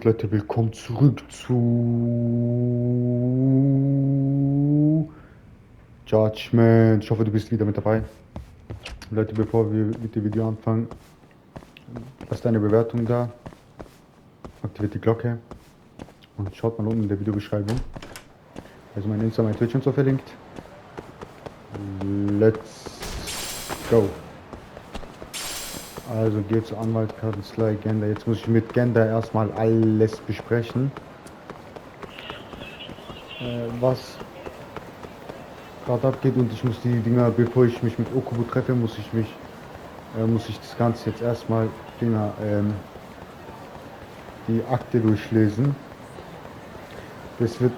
Leute, willkommen zurück zu Judgment. Ich hoffe, du bist wieder mit dabei. Leute, bevor wir mit dem Video anfangen, lasst eine Bewertung da, aktiviert die Glocke und schaut mal unten in der Videobeschreibung. Also mein Insta, mein Twitch und so verlinkt. Let's go. Also geht zur Anwaltskanzlei Genda. Jetzt muss ich mit Genda erstmal alles besprechen. Was gerade abgeht, und ich muss die Dinger, bevor ich mich mit Okubo treffe, muss ich das Ganze jetzt erstmal die Akte durchlesen. Das wird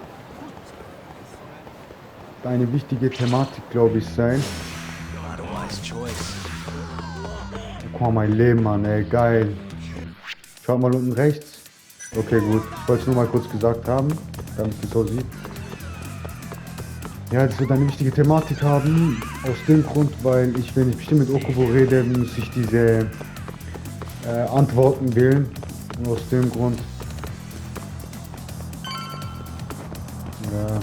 eine wichtige Thematik, glaube ich, sein. Guck mal, mein Leben, Mann, ey, geil. Schaut mal unten rechts. Okay, gut. Ich wollte es nur mal kurz gesagt haben, damit ihr es so sieht. Ja, das wird eine wichtige Thematik haben, aus dem Grund, weil ich, wenn ich bestimmt mit Okubo rede, muss ich diese Antworten wählen. Und aus dem Grund, ja,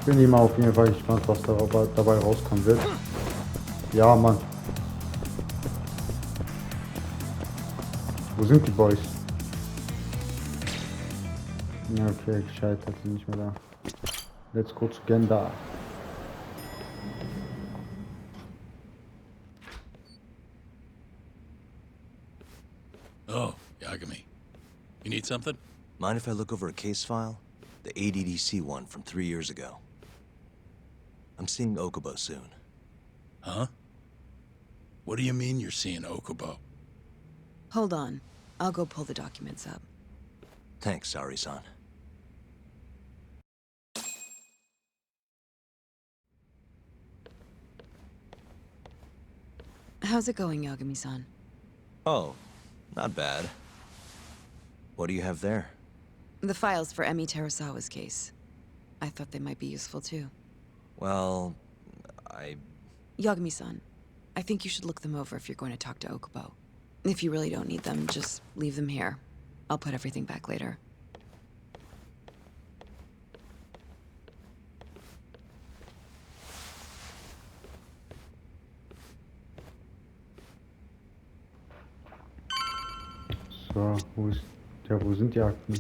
bin ich mal auf jeden Fall gespannt, was dabei rauskommen wird. Ja, Mann. Wo sind die Boys? Ja, okay, gescheitert, sind nicht mehr da. Let's go zu Genda. Oh, Yagami. You need something? Mind if I look over a case file? The ADDC one from 3 years ago. I'm seeing Okubo soon. Huh? What do you mean you're seeing Okubo? Hold on. I'll go pull the documents up. Thanks, Sari-san. How's it going, Yagami-san? Oh, not bad. What do you have there? The files for Emi Terasawa's case. I thought they might be useful too. Well, Yagami-san, I think you should look them over if you're going to talk to Okubo. If you really don't need them, just leave them here. I'll put everything back later. So, wo sind die Akten?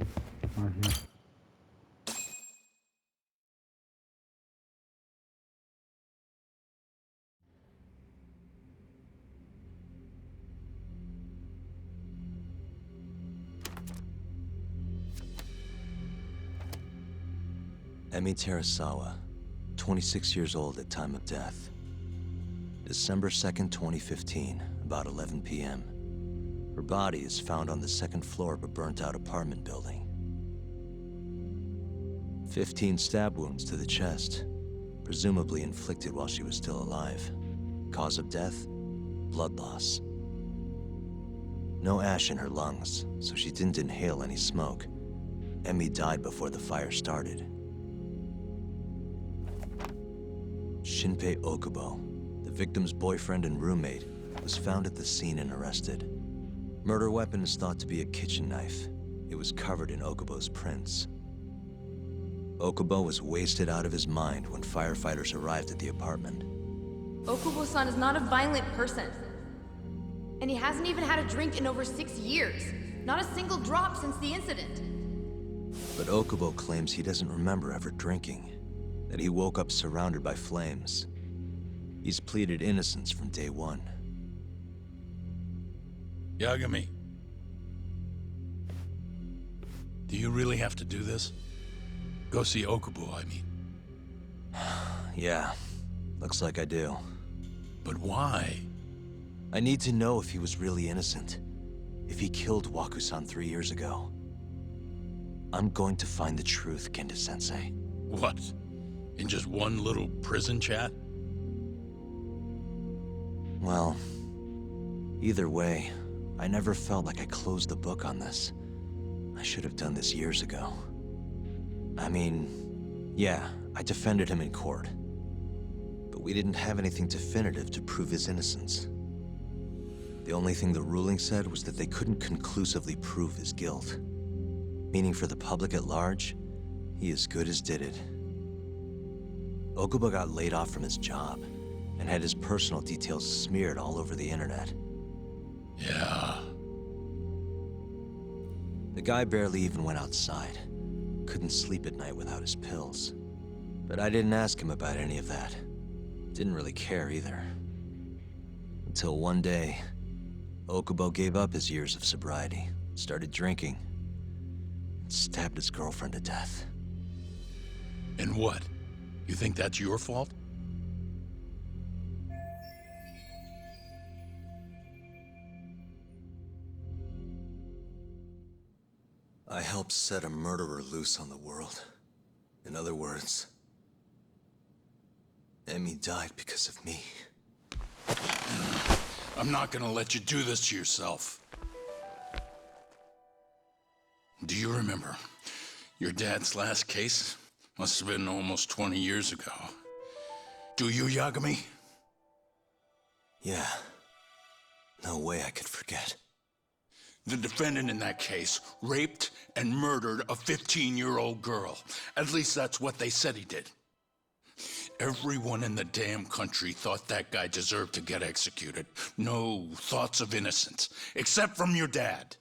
Ah, hier. Emi Terasawa, 26 years old at time of death. December 2nd, 2015, about 11 p.m. Her body is found on the second floor of a burnt-out apartment building. 15 stab wounds to the chest, presumably inflicted while she was still alive. Cause of death? Blood loss. No ash in her lungs, so she didn't inhale any smoke. Emi died before the fire started. Shinpei Okubo, the victim's boyfriend and roommate, was found at the scene and arrested. Murder weapon is thought to be a kitchen knife. It was covered in Okubo's prints. Okubo was wasted out of his mind when firefighters arrived at the apartment. Okubo-san is not a violent person. And he hasn't even had a drink in over 6 years. Not a single drop since the incident. But Okubo claims he doesn't remember ever drinking, that he woke up surrounded by flames. He's pleaded innocence from day one. Yagami. Do you really have to do this? Go see Okubo, I mean. Yeah, looks like I do. But why? I need to know if he was really innocent. If he killed Waku-san 3 years ago. I'm going to find the truth, Genda-sensei. What? In just one little prison chat? Well, either way, I never felt like I closed the book on this. I should have done this years ago. I mean, yeah, I defended him in court. But we didn't have anything definitive to prove his innocence. The only thing the ruling said was that they couldn't conclusively prove his guilt. Meaning for the public at large, he as good as did it. Okubo got laid off from his job and had his personal details smeared all over the internet. Yeah. The guy barely even went outside. Couldn't sleep at night without his pills. But I didn't ask him about any of that. Didn't really care either. Until one day, Okubo gave up his years of sobriety, started drinking, and stabbed his girlfriend to death. And what? You think that's your fault? I helped set a murderer loose on the world. In other words, Emmy died because of me. I'm not gonna let you do this to yourself. Do you remember your dad's last case? Must have been almost 20 years ago. Do you, Yagami? Yeah. No way I could forget. The defendant in that case raped and murdered a 15-year-old girl. At least that's what they said he did. Everyone in the damn country thought that guy deserved to get executed. No thoughts of innocence, except from your dad.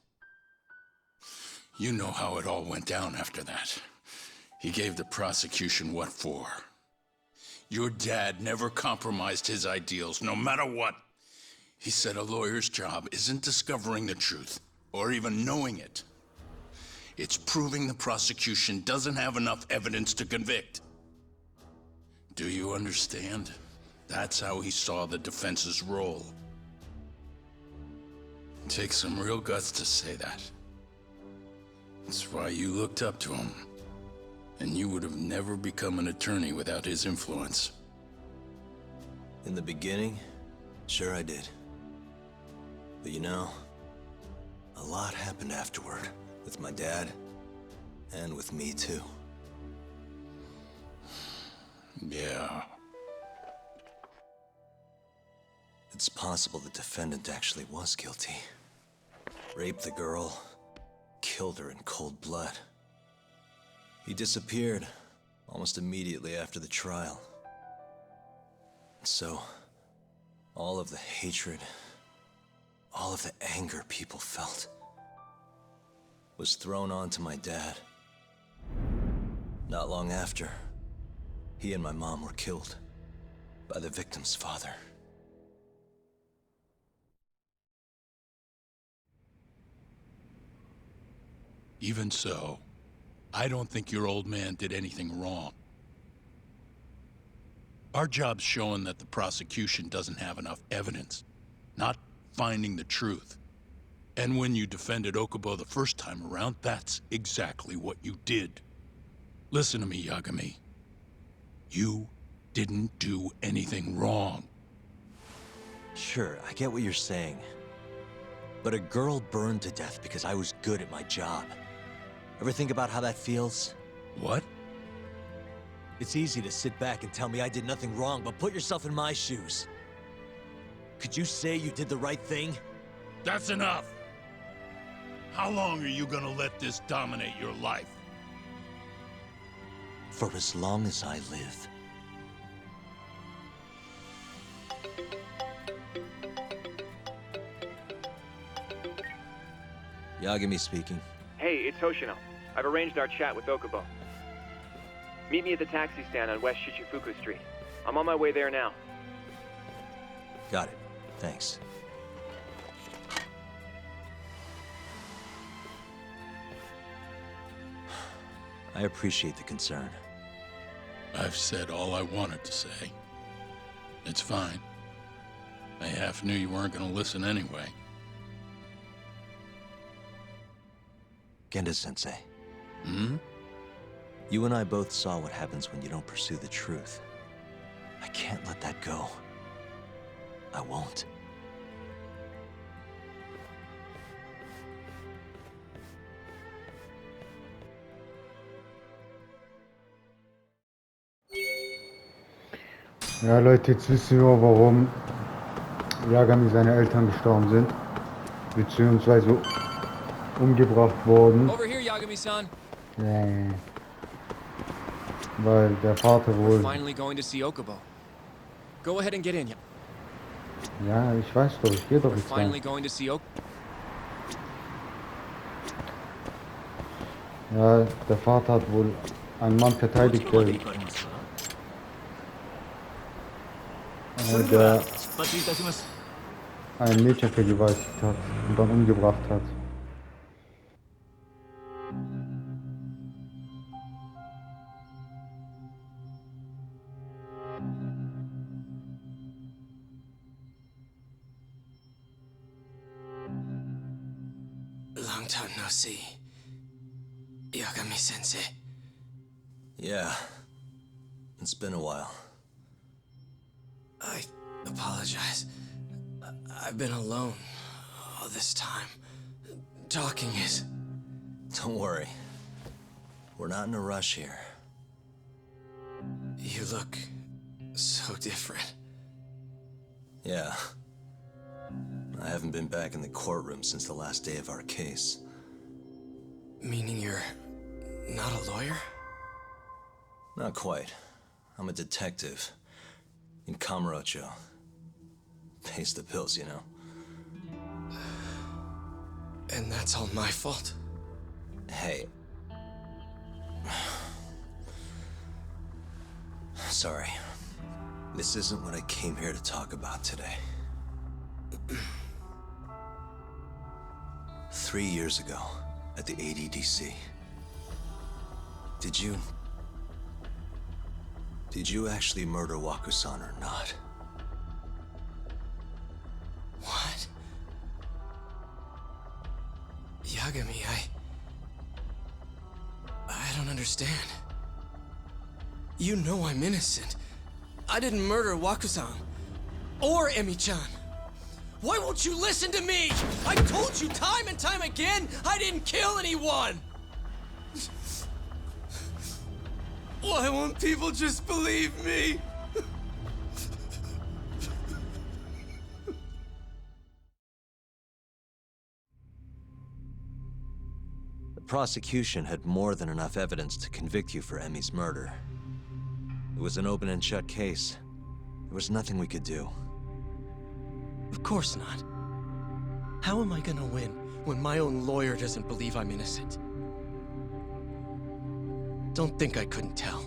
You know how it all went down after that. He gave the prosecution what for. Your dad never compromised his ideals, no matter what. He said a lawyer's job isn't discovering the truth, or even knowing it. It's proving the prosecution doesn't have enough evidence to convict. Do you understand? That's how he saw the defense's role. It takes some real guts to say that. That's why you looked up to him. And you would have never become an attorney without his influence. In the beginning, sure I did. But you know, a lot happened afterward, with my dad, and with me too. Yeah. It's possible the defendant actually was guilty. Raped the girl, killed her in cold blood. He disappeared almost immediately after the trial. So, all of the hatred, all of the anger people felt was thrown onto my dad. Not long after, he and my mom were killed by the victim's father. Even so, I don't think your old man did anything wrong. Our job's showing that the prosecution doesn't have enough evidence, not finding the truth. And when you defended Okubo the first time around, that's exactly what you did. Listen to me, Yagami. You didn't do anything wrong. Sure, I get what you're saying. But a girl burned to death because I was good at my job. Ever think about how that feels? What? It's easy to sit back and tell me I did nothing wrong, but put yourself in my shoes. Could you say you did the right thing? That's enough! How long are you gonna let this dominate your life? For as long as I live. Yagami speaking. Hey, it's Hoshino. I've arranged our chat with Okubo. Meet me at the taxi stand on West Shichifuku Street. I'm on my way there now. Got it. Thanks. I appreciate the concern. I've said all I wanted to say. It's fine. I half knew you weren't gonna listen anyway. Genda-sensei. Hmm? You and I both saw what happens when you don't pursue the truth. I can't let that go. I won't. Ja, Leute, jetzt wissen wir, warum Yagami seine Eltern gestorben sind, beziehungsweise umgebracht worden, Over here, Yagami-san. weil der Vater We're wohl... finally going to see Okubo. Go ahead and get in. Ja, ich weiß doch, ich gehe doch We're jetzt finally rein. going to see Okubo. Ja, der Vater hat wohl einen Mann verteidigt, der ein Mädchen vergewaltigt hat und dann umgebracht hat. Long time no see. Yagami-sensei. Yeah. It's been a while. I apologize. I've been alone all this time. Talking is... Don't worry. We're not in a rush here. You look so different. Yeah. I haven't been back in the courtroom since the last day of our case. Meaning you're not a lawyer? Not quite. I'm a detective. In Kamurocho. Pays the bills, you know. And that's all my fault? Hey. Sorry. This isn't what I came here to talk about today. 3 years ago, at the ADDC. Did you actually murder Waku-san or not? What? Yagami, I don't understand. You know I'm innocent. I didn't murder Waku-san. Or Emi-chan. Why won't you listen to me? I told you time and time again, I didn't kill anyone! Why won't people just believe me? The prosecution had more than enough evidence to convict you for Emi's murder. It was an open and shut case. There was nothing we could do. Of course not. How am I gonna win when my own lawyer doesn't believe I'm innocent? Don't think I couldn't tell.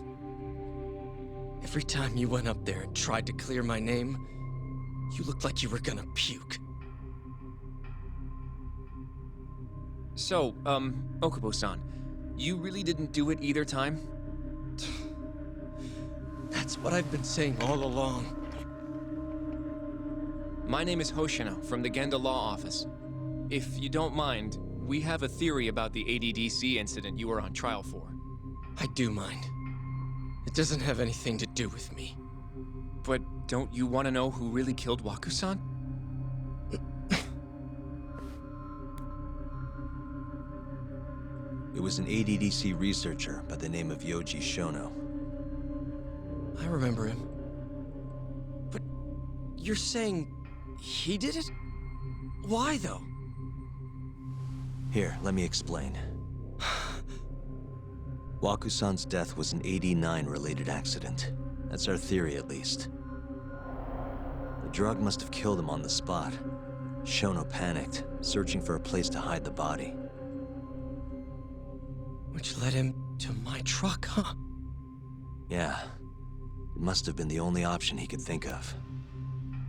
Every time you went up there and tried to clear my name, you looked like you were gonna puke. So, Okubo-san, you really didn't do it either time? That's what I've been saying all along. My name is Hoshino from the Genda Law Office. If you don't mind, we have a theory about the ADDC incident you were on trial for. I do mind. It doesn't have anything to do with me. But don't you want to know who really killed Waku-san? It was an ADDC researcher by the name of Yoji Shono. I remember him. But you're saying he did it? Why, though? Here, let me explain. Waku-san's death was an 89-related accident. That's our theory, at least. The drug must have killed him on the spot. Shono panicked, searching for a place to hide the body. Which led him to my truck, huh? Yeah. It must have been the only option he could think of.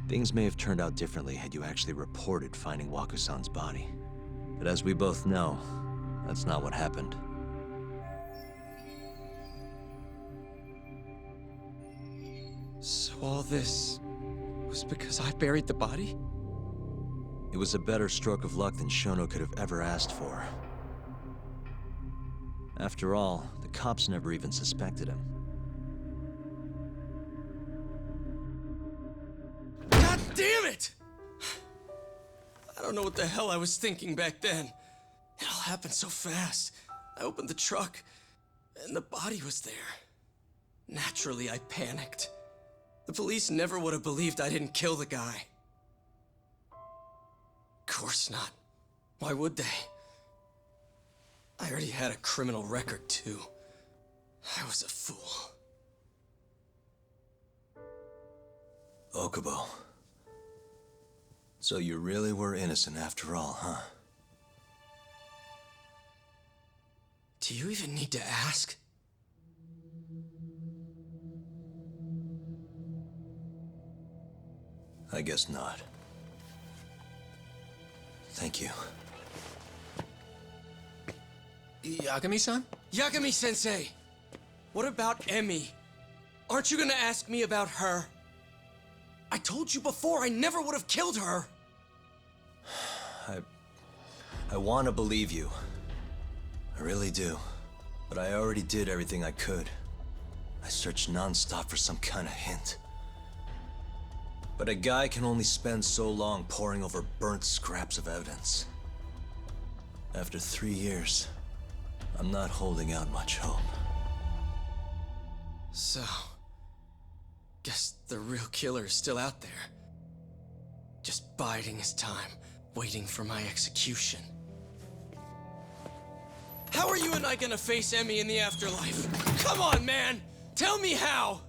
Things may have turned out differently had you actually reported finding Waku-san's body. But as we both know, that's not what happened. So all this was because I buried the body? It was a better stroke of luck than Shono could have ever asked for. After all, the cops never even suspected him. God damn it! I don't know what the hell I was thinking back then. It all happened so fast. I opened the truck, and the body was there. Naturally, I panicked. The police never would have believed I didn't kill the guy. course not. Why would they? I already had a criminal record, too. I was a fool. Okubo. So you really were innocent after all, huh? Do you even need to ask? I guess not. Thank you. Yagami-san? Yagami-sensei! What about Emmy? Aren't you gonna ask me about her? I told you before I never would have killed her! I want to believe you. I really do. But I already did everything I could. I searched non-stop for some kind of hint. But a guy can only spend so long poring over burnt scraps of evidence. After 3 years, I'm not holding out much hope. So... guess the real killer is still out there. Just biding his time, waiting for my execution. How are you and I gonna face Emmy in the afterlife? Come on, man! Tell me how!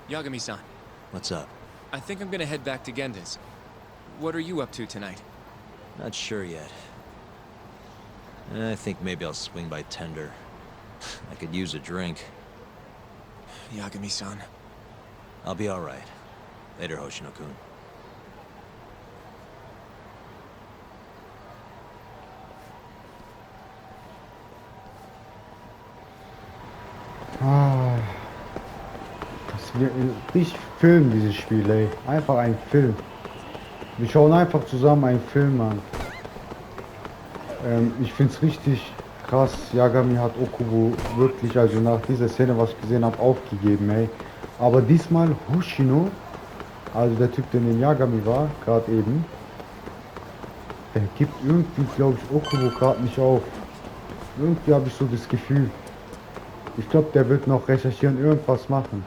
Yagami-san, What's up? I think I'm gonna head back to Genda's. What are you up to tonight? Not sure yet. I think maybe I'll swing by Tender. I could use a drink. Yagami-san. I'll be alright. Later, Hoshino-kun. Ah, das wird richtig Film, dieses Spiel, ey. Einfach ein Film. Wir schauen einfach zusammen einen Film an. Ich finde es richtig krass. Yagami hat Okubo wirklich, also nach dieser Szene, was ich gesehen habe, aufgegeben, ey. Aber diesmal Hoshino, also der Typ, der neben Yagami war, gerade eben, der gibt irgendwie, glaube ich, Okubo gerade nicht auf. Irgendwie habe ich so das Gefühl. Ich glaube, der wird noch recherchieren, irgendwas machen.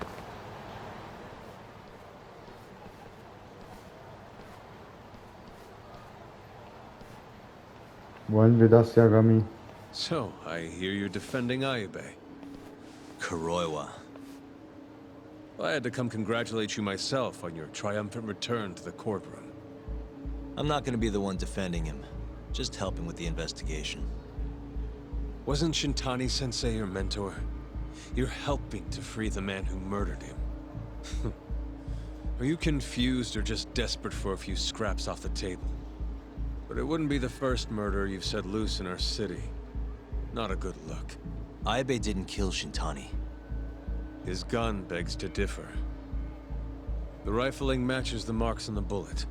Wollen wir das, Yagami? So, I hear you're defending Ayube. Kuroiwa. I had to come congratulate you myself on your triumphant return to the courtroom. I'm not gonna be the one defending him. Just helping with the investigation. Wasn't Shintani-sensei your mentor? You're helping to free the man who murdered him. Are you confused or just desperate for a few scraps off the table? But it wouldn't be the first murder you've set loose in our city. Not a good look. Ayube didn't kill Shintani. His gun begs to differ. The rifling matches the marks on the bullet.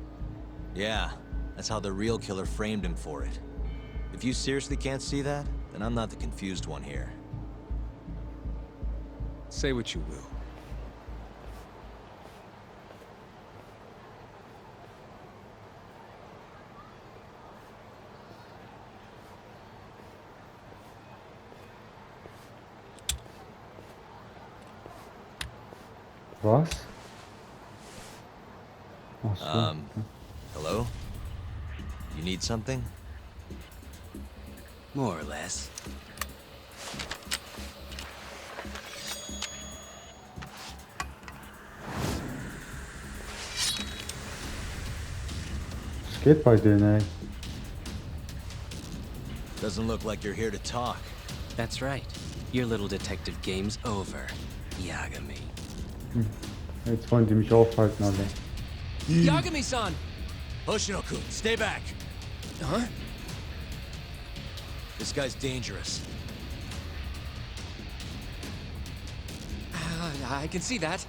Yeah, that's how the real killer framed him for it. If you seriously can't see that, then I'm not the confused one here. Say what you will. Was? Ach so. Hello? You need something? More or less. Was geht bei denen, ey? Doesn't look like you're here to talk. That's right. Your little detective game's over, Yagami. Jetzt wollen die mich aufhalten, alle. Yagami-san! Hoshino-kun, stay back! Huh? This guy's dangerous. I can see that.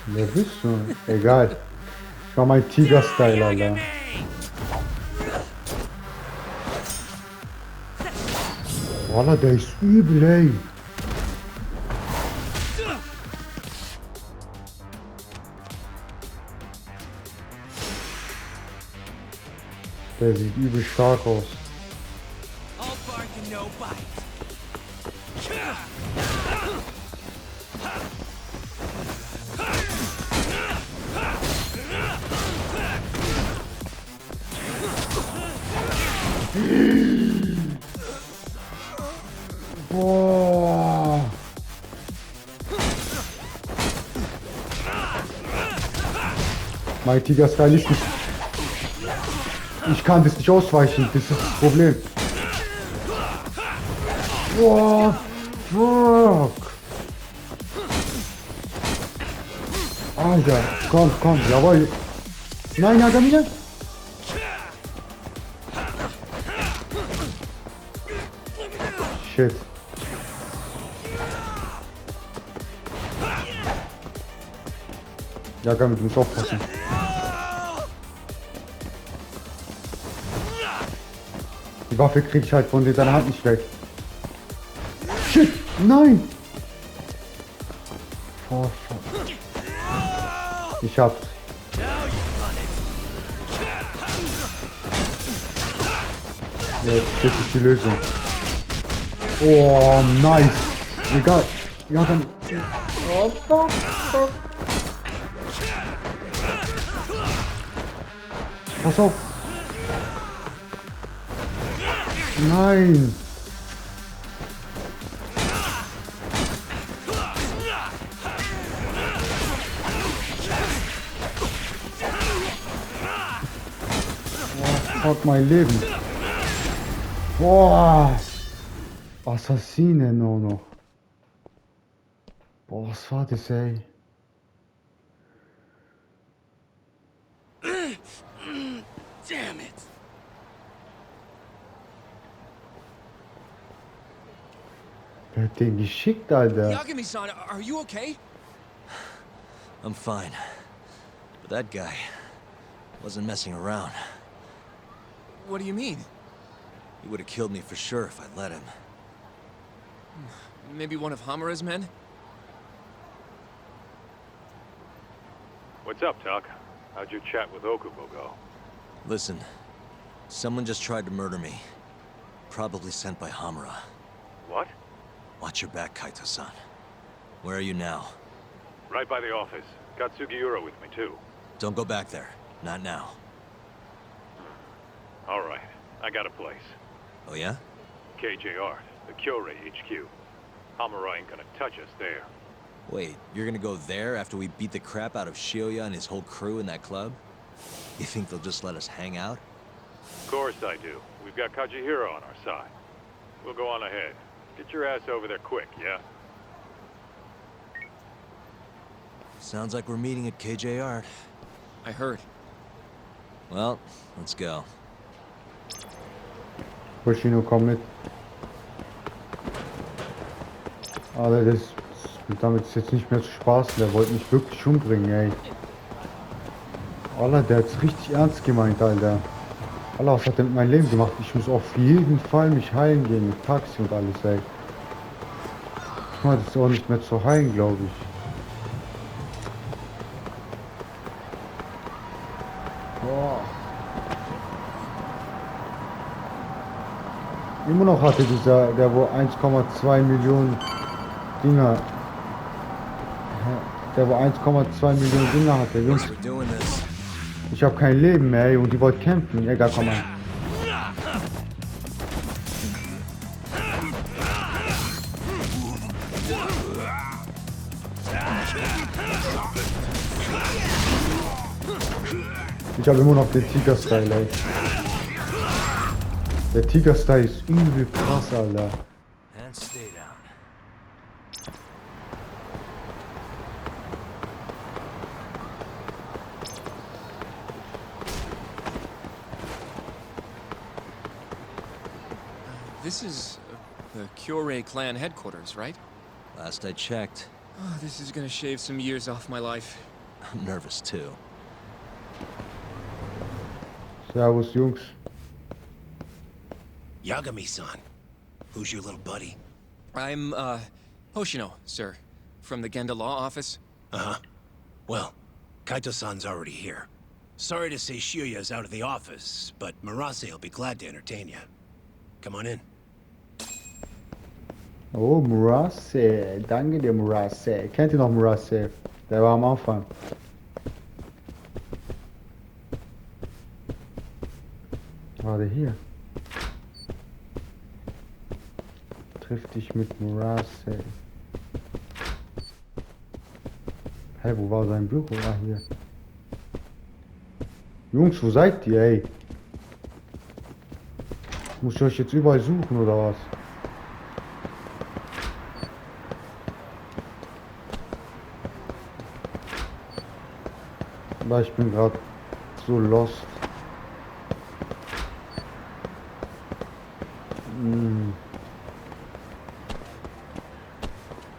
Wer bist du? Egal. Ich war mein Tiger-Style, Alter. Wallah, der ist übel, ey. Der sieht übel stark aus. All bark and no bite. Boah. Mein Tiger-Style ist nicht... Ich kann das nicht ausweichen, das ist das Problem. Boah, fuck. Alter, komm, jawohl. Nein, Yagami, nein. Shit. Yagami, du musst aufpassen. Die Waffe krieg ich halt von seiner Hand nicht weg. Shit, nein! Oh, fuck. Ich hab's. Jetzt, das ist die Lösung. Oh, nice. Egal. Ja, dann... Oh, fuck. Pass auf. Nein. Oh, fuck mein Leben. Boah. Assassinen auch noch. Boah, was war das, ey? Damn it. Wer hat den geschickt, Alter? Yagami-san, are you okay? I'm fine. But that guy wasn't messing around. What do you mean? He would have killed me for sure if I'd let him. Maybe one of Hamura's men? What's up, Tuck? How'd your chat with Okubo go? Listen, someone just tried to murder me. Probably sent by Hamura. What? Watch your back, Kaito-san. Where are you now? Right by the office. Got Sugiura with me, too. Don't go back there. Not now. All right. I got a place. Oh yeah? KJR, the Kyorei HQ. Hamura ain't gonna touch us there. Wait, you're gonna go there after we beat the crap out of Shioya and his whole crew in that club? You think they'll just let us hang out? Of course I do. We've got Kajihiro on our side. We'll go on ahead. Get your ass over there quick, yeah? Sounds like we're meeting at KJR. I heard. Well, let's go. Hoshino, komm mit. Aber damit ist jetzt nicht mehr zu spaßen. Der wollte mich wirklich umbringen, ey. Alter, der hat's richtig ernst gemeint, Alter. Alter, was hat der mit meinem Leben gemacht? Ich muss auf jeden Fall mich heilen gehen mit Taxi und alles, ey. Guck mal, das ist auch nicht mehr zu heilen, glaube ich. Boah. Immer noch hatte der wo 1,2 Millionen Dinger. Der wo 1,2 Millionen Dinger hatte. Jungs, ich habe kein Leben mehr, ey, und die wollt kämpfen. Egal, komm mal. Ich habe immer noch den Tiger-Style, ey. Der Tiger-Style ist übel krass, Alter. And stay down. This is the Kyorei clan headquarters, right? Last I checked. Oh, this is gonna shave some years off my life. I'm nervous too. Servus, Jungs. Yagami-san. Who's your little buddy? I'm, Hoshino, sir. From the Genda law office. Uh-huh. Well, Kaito-san's already here. Sorry to say Shirya's out of the office, but Murase will be glad to entertain you. Come on in. Oh, Murase. Danke dir, Murase. Kennt ihr noch Murase? Der war am Anfang. War der hier? Triff dich mit Murase. Hä, wo war sein Büro? Ah, hier. Jungs, wo seid ihr, ey? Muss ich euch jetzt überall suchen, oder was? Aber ich bin gerade so lost.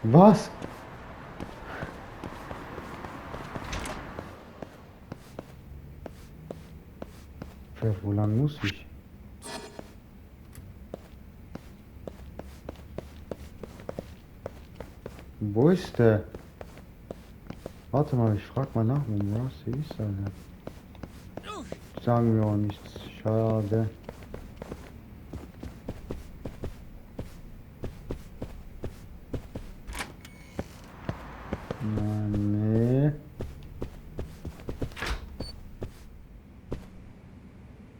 Was? Wo lang muss ich? Wo ist der? Warte mal, ich frag mal nach, wo Murase ist, Alter. Sagen wir auch nichts. Schade. Nee.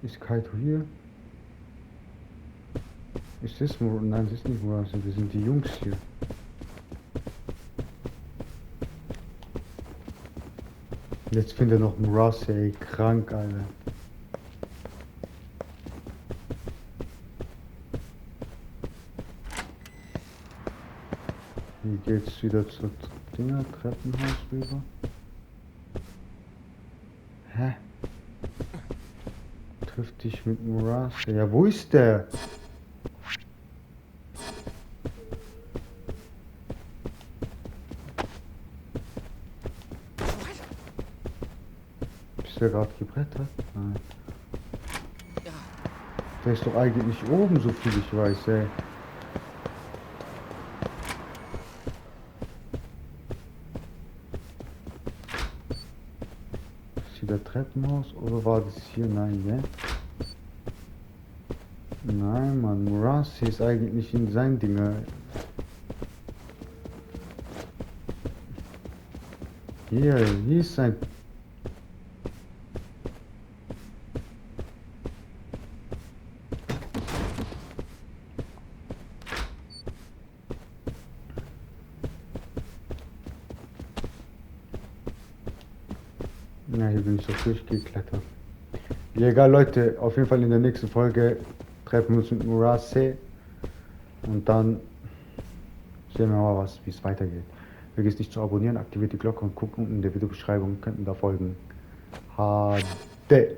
Ist Kaito hier? Ist das Murase? Nein, das ist nicht Murase, das sind die Jungs hier. Jetzt findet noch Murase, ey, krank, Alter. Hier geht's wieder zur Treppenhaus rüber. Hä? Triff dich mit Murase. Ja, wo ist der? Ist der gerade gebrettert? Nein. Der ist doch eigentlich oben, so viel ich weiß, ey. Ist hier der Treppenhaus oder war das hier? Nein, ja? Nein, Mann, Murase ist eigentlich in sein Dinger. Hier ist sein. Ja, hier bin ich so durchgeklettert. Ja, egal, Leute, auf jeden Fall in der nächsten Folge treffen wir uns mit Murase und dann sehen wir mal, wie es weitergeht. Vergesst nicht zu abonnieren, aktiviert die Glocke und guckt unten in der Videobeschreibung, könnt ihr da folgen. HD.